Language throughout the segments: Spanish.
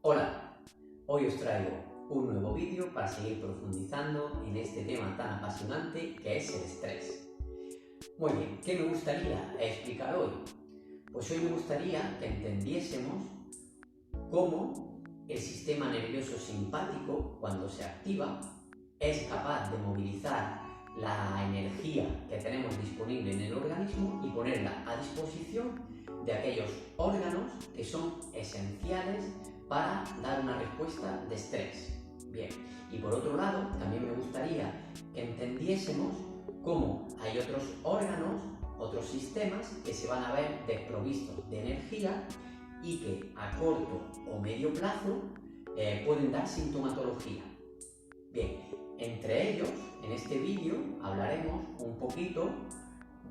Hola, hoy os traigo un nuevo vídeo para seguir profundizando en este tema tan apasionante que es el estrés. Muy bien, ¿qué me gustaría explicar hoy? Pues hoy me gustaría que entendiésemos cómo el sistema nervioso simpático, cuando se activa, es capaz de movilizar la energía que tenemos disponible en el organismo y ponerla a disposición de aquellos órganos que son esenciales para dar una respuesta de estrés. Bien, y por otro lado, también me gustaría que entendiésemos cómo hay otros órganos, otros sistemas que se van a ver desprovistos de energía y que a corto o medio plazo pueden dar sintomatología. Bien, entre ellos, en este vídeo hablaremos un poquito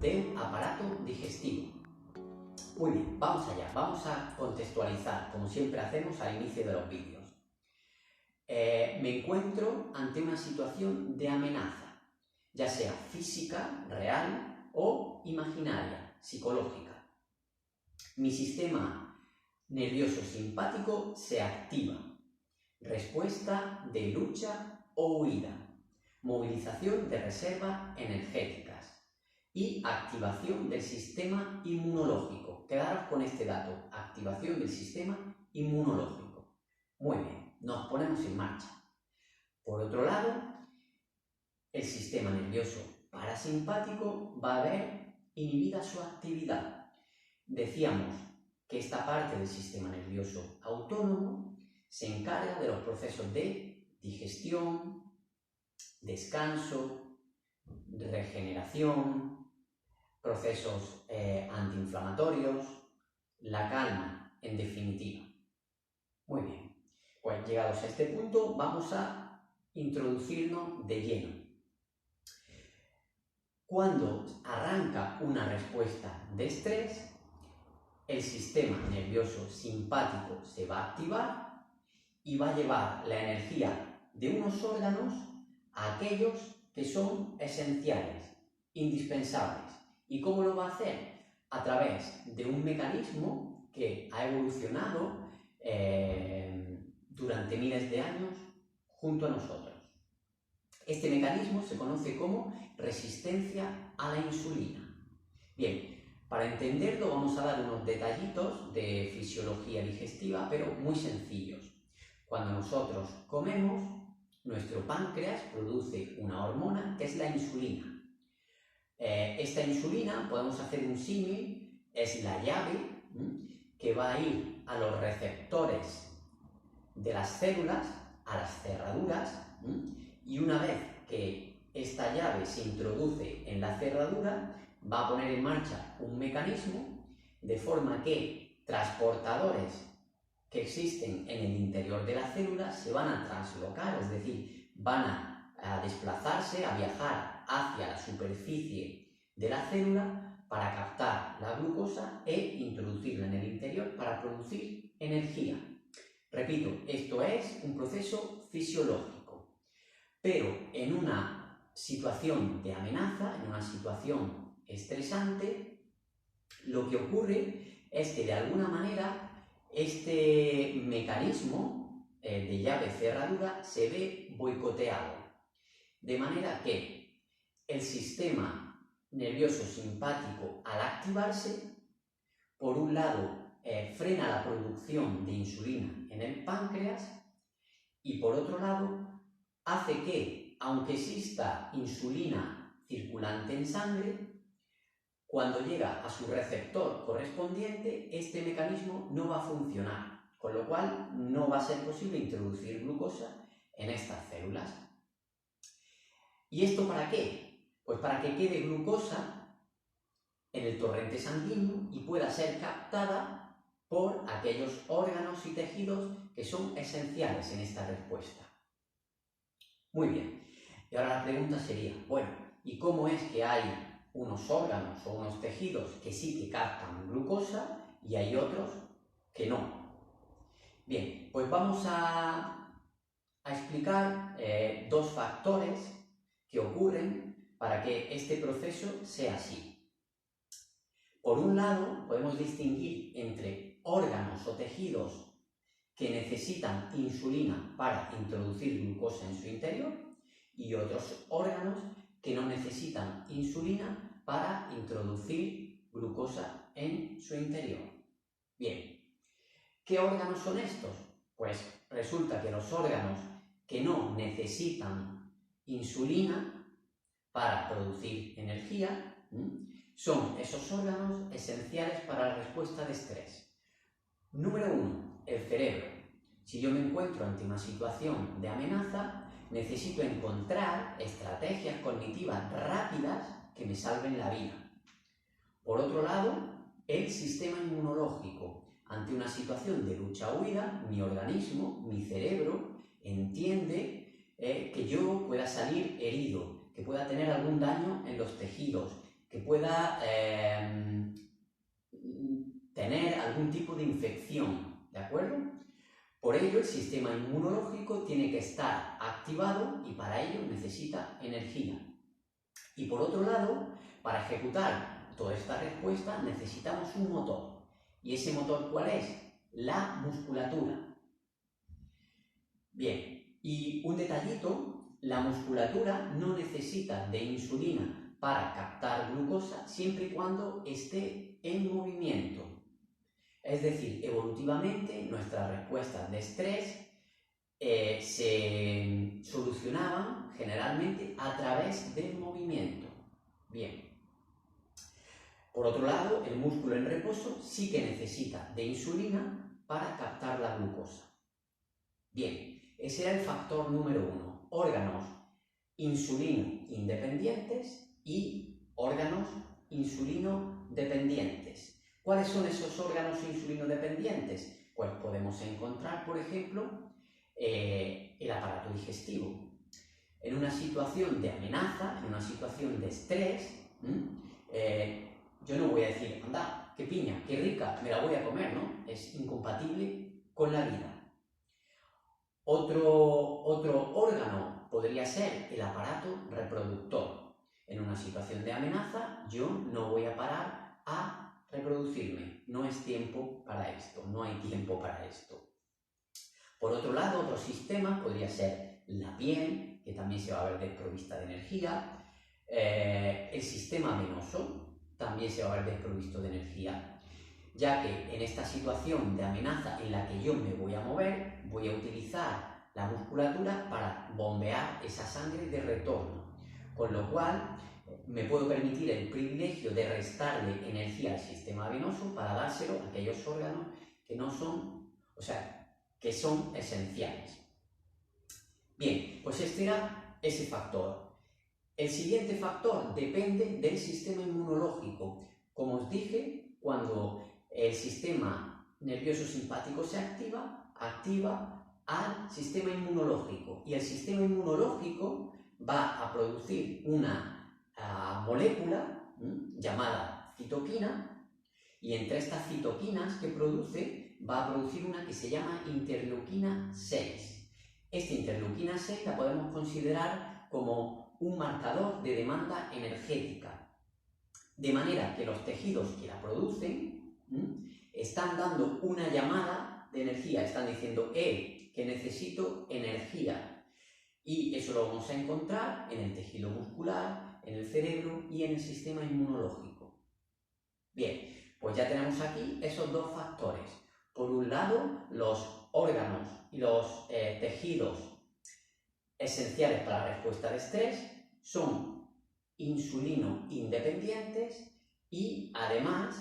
del aparato digestivo. Muy bien, vamos allá, vamos a contextualizar, como siempre hacemos al inicio de los vídeos. Me encuentro ante una situación de amenaza, ya sea física, real o imaginaria, psicológica. Mi sistema nervioso simpático se activa. Respuesta de lucha o huida. Movilización de reservas energéticas y activación del sistema inmunológico. Quedaros con este dato, activación del sistema inmunológico. Muy bien, nos ponemos en marcha. Por otro lado, el sistema nervioso parasimpático va a ver inhibida su actividad. Decíamos que esta parte del sistema nervioso autónomo se encarga de los procesos de digestión, descanso, regeneración, procesos antiinflamatorios, la calma, en definitiva. Muy bien, pues llegados a este punto vamos a introducirnos de lleno. Cuando arranca una respuesta de estrés, el sistema nervioso simpático se va a activar y va a llevar la energía de unos órganos a aquellos que son esenciales, indispensables. ¿Y cómo lo va a hacer? A través de un mecanismo que ha evolucionado durante miles de años junto a nosotros. Este mecanismo se conoce como resistencia a la insulina. Bien, para entenderlo vamos a dar unos detallitos de fisiología digestiva, pero muy sencillos. Cuando nosotros comemos, nuestro páncreas produce una hormona que es la insulina. Esta insulina, podemos hacer un símil, es la llave que va a ir a los receptores de las células, a las cerraduras, y una vez que esta llave se introduce en la cerradura, va a poner en marcha un mecanismo de forma que transportadores que existen en el interior de la célula se van a translocar, es decir, van a desplazarse, a viajar hacia la superficie de la célula para captar la glucosa e introducirla en el interior para producir energía. Repito, esto es un proceso fisiológico, pero en una situación de amenaza, en una situación estresante, lo que ocurre es que de alguna manera este mecanismo de llave-cerradura se ve boicoteado, de manera que el sistema nervioso simpático, al activarse, por un lado frena la producción de insulina en el páncreas y por otro lado hace que, aunque exista insulina circulante en sangre, cuando llega a su receptor correspondiente, este mecanismo no va a funcionar, con lo cual no va a ser posible introducir glucosa en estas células. ¿Y esto para qué? Pues para que quede glucosa en el torrente sanguíneo y pueda ser captada por aquellos órganos y tejidos que son esenciales en esta respuesta. Muy bien, y ahora la pregunta sería, bueno, ¿y cómo es que hay unos órganos o unos tejidos que sí que captan glucosa y hay otros que no? Bien, pues vamos a explicar dos factores que ocurren para que este proceso sea así. Por un lado, podemos distinguir entre órganos o tejidos que necesitan insulina para introducir glucosa en su interior y otros órganos que no necesitan insulina para introducir glucosa en su interior. Bien, ¿qué órganos son estos? Pues resulta que los órganos que no necesitan insulina para producir energía son esos órganos esenciales para la respuesta de estrés. Número 1, el cerebro. Si yo me encuentro ante una situación de amenaza, necesito encontrar estrategias cognitivas rápidas que me salven la vida. Por otro lado, el sistema inmunológico. Ante una situación de lucha-huida, mi organismo, mi cerebro, entiende que yo pueda salir herido, que pueda tener algún daño en los tejidos, que pueda tener algún tipo de infección, ¿de acuerdo? Por ello, el sistema inmunológico tiene que estar activado y para ello necesita energía. Y por otro lado, para ejecutar toda esta respuesta necesitamos un motor. ¿Y ese motor cuál es? La musculatura. Bien, y un detallito, la musculatura no necesita de insulina para captar glucosa siempre y cuando esté en movimiento. Es decir, evolutivamente nuestras respuestas de estrés se solucionaban generalmente a través del movimiento. Bien. Por otro lado, el músculo en reposo sí que necesita de insulina para captar la glucosa. Bien, ese era el factor número 1. Órganos insulino independientes y órganos insulino dependientes. ¿Cuáles son esos órganos insulino dependientes? Pues podemos encontrar, por ejemplo, el aparato digestivo. En una situación de amenaza, en una situación de estrés, yo no voy a decir, anda, qué piña, qué rica, me la voy a comer, ¿no? Es incompatible con la vida. Otro órgano podría ser el aparato reproductor. En una situación de amenaza, yo no voy a parar a reproducirme. No es tiempo para esto, no hay tiempo para esto. Por otro lado, otro sistema podría ser la piel, que también se va a ver desprovista de energía, el sistema venoso, también se va a ver desprovisto de energía, ya que en esta situación de amenaza en la que yo me voy a mover, voy a utilizar la musculatura para bombear esa sangre de retorno, con lo cual me puedo permitir el privilegio de restarle energía al sistema venoso para dárselo a aquellos órganos que no son, que son esenciales. Bien, pues este era ese factor. El siguiente factor depende del sistema inmunológico. Como os dije, cuando el sistema nervioso simpático se activa al sistema inmunológico. Y el sistema inmunológico va a producir una molécula llamada citoquina, y entre estas citoquinas que produce, va a producir una que se llama interleuquina 6. Esta interleuquina 6 la podemos considerar como un marcador de demanda energética, de manera que los tejidos que la producen están dando una llamada de energía, están diciendo, que necesito energía, y eso lo vamos a encontrar en el tejido muscular, en el cerebro y en el sistema inmunológico. Bien, pues ya tenemos aquí esos dos factores. Por un lado, los órganos y los tejidos esenciales para la respuesta de estrés son insulino independientes y además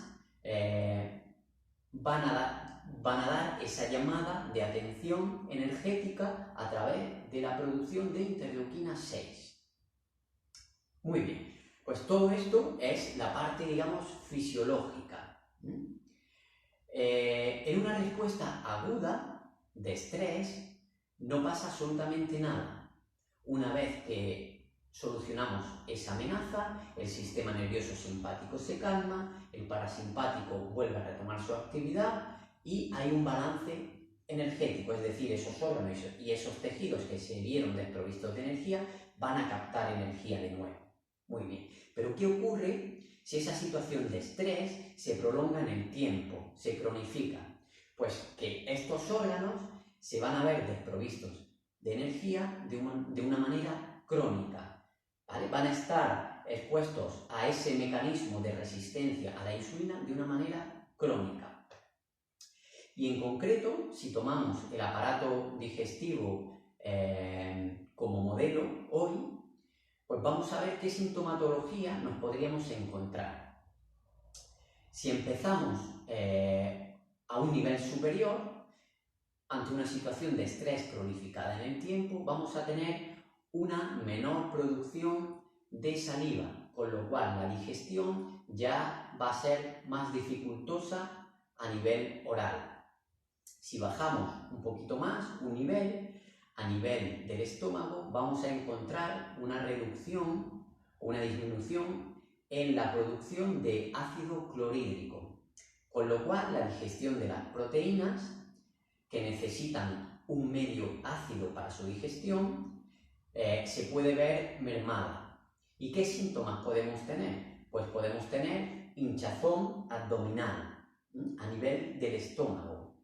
van a dar esa llamada de atención energética a través de la producción de interleuquina 6. Muy bien, pues todo esto es la parte, digamos, fisiológica. En una respuesta aguda de estrés no pasa absolutamente nada. Una vez que solucionamos esa amenaza, el sistema nervioso simpático se calma, el parasimpático vuelve a retomar su actividad y hay un balance energético, es decir, esos órganos y esos tejidos que se vieron desprovistos de energía van a captar energía de nuevo. Muy bien, pero ¿qué ocurre si esa situación de estrés se prolonga en el tiempo, se cronifica? Pues que estos órganos se van a ver desprovistos de energía de una manera crónica, ¿vale? Van a estar expuestos a ese mecanismo de resistencia a la insulina de una manera crónica. Y en concreto, si tomamos el aparato digestivo como modelo hoy, pues vamos a ver qué sintomatología nos podríamos encontrar. Si empezamos a un nivel superior, ante una situación de estrés cronificada en el tiempo, vamos a tener una menor producción de saliva, con lo cual la digestión ya va a ser más dificultosa a nivel oral. Si bajamos un poquito más, un nivel, a nivel del estómago, vamos a encontrar una reducción o una disminución en la producción de ácido clorhídrico, con lo cual la digestión de las proteínas que necesitan un medio ácido para su digestión se puede ver mermada. ¿Y qué síntomas podemos tener? Pues podemos tener hinchazón abdominal a nivel del estómago.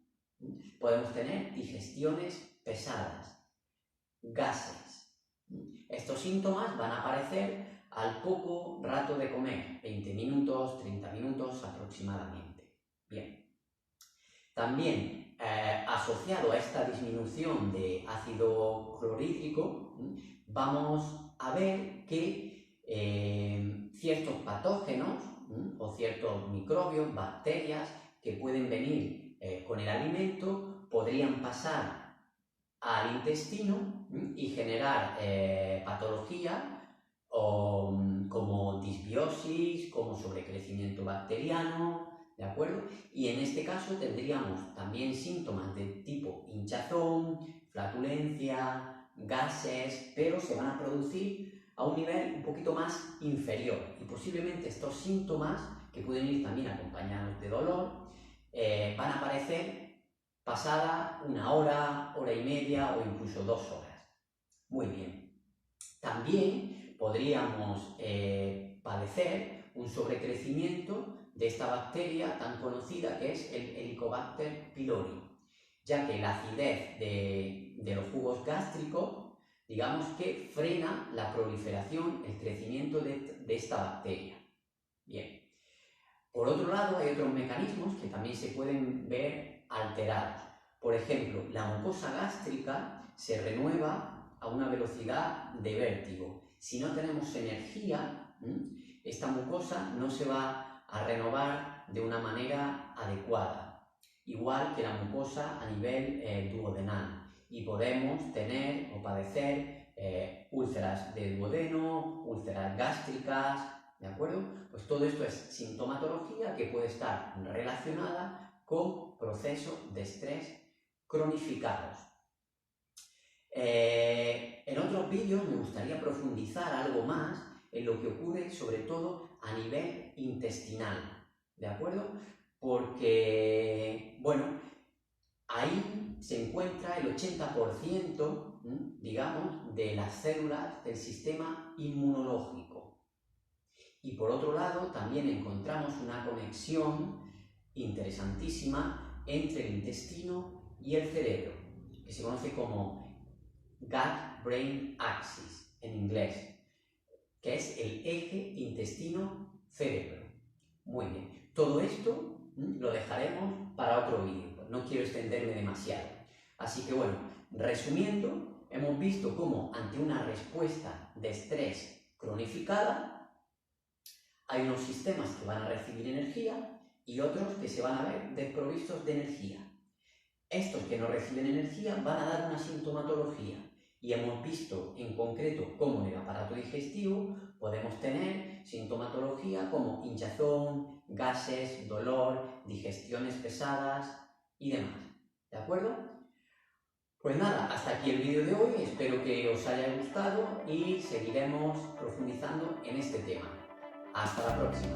Podemos tener digestiones pesadas, gases. Estos síntomas van a aparecer al poco rato de comer, 20 minutos, 30 minutos aproximadamente. Bien. También asociado a esta disminución de ácido clorhídrico, vamos a ver que ciertos patógenos o ciertos microbios, bacterias que pueden venir con el alimento podrían pasar al intestino y generar patología como disbiosis, como sobrecrecimiento bacteriano, ¿de acuerdo? Y en este caso tendríamos también síntomas de tipo hinchazón, flatulencia, gases, pero se van a producir a un nivel un poquito más inferior. Y posiblemente estos síntomas, que pueden ir también acompañados de dolor, van a aparecer pasada una hora, hora y media o incluso 2 horas. Muy bien. También podríamos padecer un sobrecrecimiento de esta bacteria tan conocida que es el Helicobacter pylori, ya que la acidez de los jugos gástricos, digamos que frena la proliferación, el crecimiento de esta bacteria. Bien. Por otro lado, hay otros mecanismos que también se pueden ver alterados. Por ejemplo, la mucosa gástrica se renueva a una velocidad de vértigo. Si no tenemos energía, esta mucosa no se va a renovar de una manera adecuada, igual que la mucosa a nivel duodenal, y podemos tener o padecer úlceras de duodeno, úlceras gástricas, ¿de acuerdo? Pues todo esto es sintomatología que puede estar relacionada con procesos de estrés cronificados. En otros vídeos me gustaría profundizar algo más en lo que ocurre sobre todo a nivel intestinal, ¿de acuerdo? Porque, bueno, ahí se encuentra el 80%, digamos, de las células del sistema inmunológico. Y por otro lado, también encontramos una conexión interesantísima entre el intestino y el cerebro, que se conoce como Gut-Brain Axis en inglés, que es el eje intestino-cerebro. Muy bien, todo esto lo dejaremos para otro vídeo, pues no quiero extenderme demasiado. Así que bueno, resumiendo, hemos visto cómo ante una respuesta de estrés cronificada, hay unos sistemas que van a recibir energía y otros que se van a ver desprovistos de energía. Estos que no reciben energía van a dar una sintomatología. Y hemos visto en concreto cómo en el aparato digestivo podemos tener sintomatología como hinchazón, gases, dolor, digestiones pesadas y demás. ¿De acuerdo? Pues nada, hasta aquí el vídeo de hoy. Espero que os haya gustado y seguiremos profundizando en este tema. Hasta la próxima.